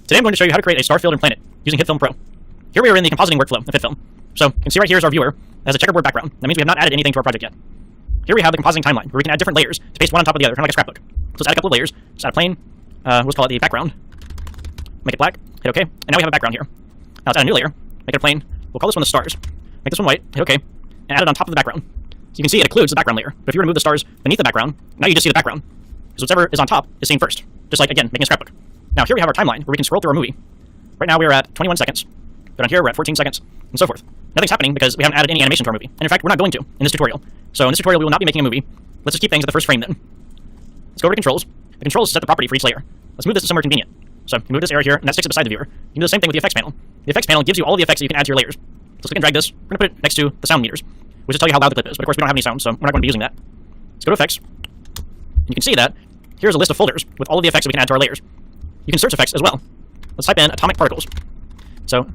Today I'm going to show you how to create a star field and planet using HitFilm Pro. Here we are in the compositing workflow of HitFilm. So you can see right here is our viewer. It has a checkerboard background. That means we have not added anything to our project yet. Here we have the compositing timeline, where we can add different layers to paste one on top of the other, kind of like a scrapbook. So let's add a couple of layers. Let's add a plane. Let's call it the background. Make it black. Hit OK. And now we have a background here. Now let's add a new layer. Make it a plane. We'll call this one the stars. Make this one white. Hit OK. And add it on top of the background. So you can see it occludes the background layer. But if you remove the stars beneath the background, now you just see the background. So whatever is on top is seen first. Just like, again, making a scrapbook. Now here we have our timeline, where we can scroll through our movie. Right now we are at 21 seconds. But on here we're at 14 seconds, and so forth. Nothing's happening because we haven't added any animation to our movie. And in fact, we're not going to in this tutorial. So in this tutorial, we will not be making a movie. Let's just keep things at the first frame then. Let's go over to controls. The controls set the property for each layer. Let's move this to somewhere convenient. So you move this area here, and that sticks it beside the viewer. You can do the same thing with the effects panel. The effects panel gives you all the effects that you can add to your layers. So let's click and drag this. We're going to put it next to the sound meters, which will tell you how loud the clip is. But of course, we don't have any sound, so we're not going to be using that. Let's go to effects. You can see that here's a list of folders with all of the effects that we can add to our layers. You can search effects as well. Let's type in atomic particles. So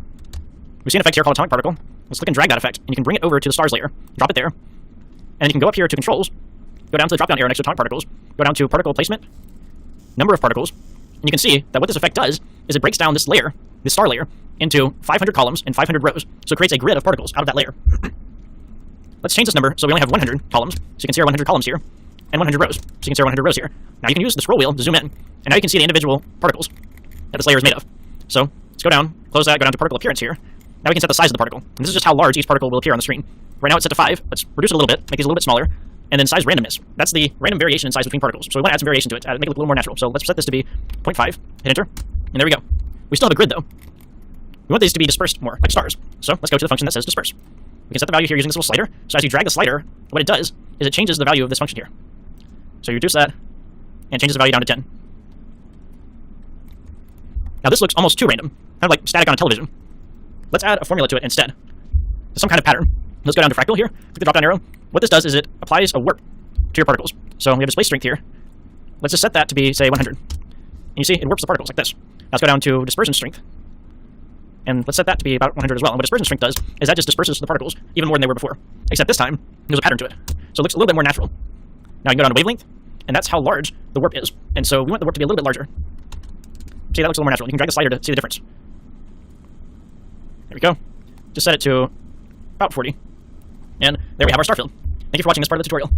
we see an effect here called atomic particle. Let's click and drag that effect, and you can bring it over to the stars layer, drop it there, and you can go up here to controls, go down to the drop-down arrow next to atomic particles, go down to particle placement, number of particles, and you can see that what this effect does is it breaks down this layer, this star layer, into 500 columns and 500 rows, so it creates a grid of particles out of that layer. Let's change this number so we only have 100 columns, so you can see our 100 columns here, and 100 rows, so you can see our 100 rows here. Now you can use the scroll wheel to zoom in, and now you can see the individual particles that this layer is made of. So let's go down, close that, go down to particle appearance here. Now we can set the size of the particle, and this is just how large each particle will appear on the screen. Right now it's set to 5. Let's reduce it a little bit, make these a little bit smaller, and then size randomness. That's the random variation in size between particles. So we want to add some variation to it, make it look a little more natural. So let's set this to be 0.5, hit enter, and there we go. We still have a grid though. We want these to be dispersed more, like stars. So let's go to the function that says disperse. We can set the value here using this little slider. So as you drag the slider, what it does is it changes the value of this function here. So you reduce that, and changes the value down to 10. Now this looks almost too random, kind of like static on a television. Let's add a formula to it instead. Some kind of pattern. Let's go down to fractal here, click the drop-down arrow. What this does is it applies a warp to your particles. So we have displaced strength here. Let's just set that to be, say, 100. And you see, it warps the particles like this. Now let's go down to dispersion strength. And let's set that to be about 100 as well. And what dispersion strength does is that just disperses the particles even more than they were before. Except this time, there's a pattern to it. So it looks a little bit more natural. Now you can go down to wavelength, and that's how large the warp is. And so we want the warp to be a little bit larger. See, that looks a little more natural. You can drag the slider to see the difference. There we go. Just set it to about 40. And there we have our star field. Thank you for watching this part of the tutorial.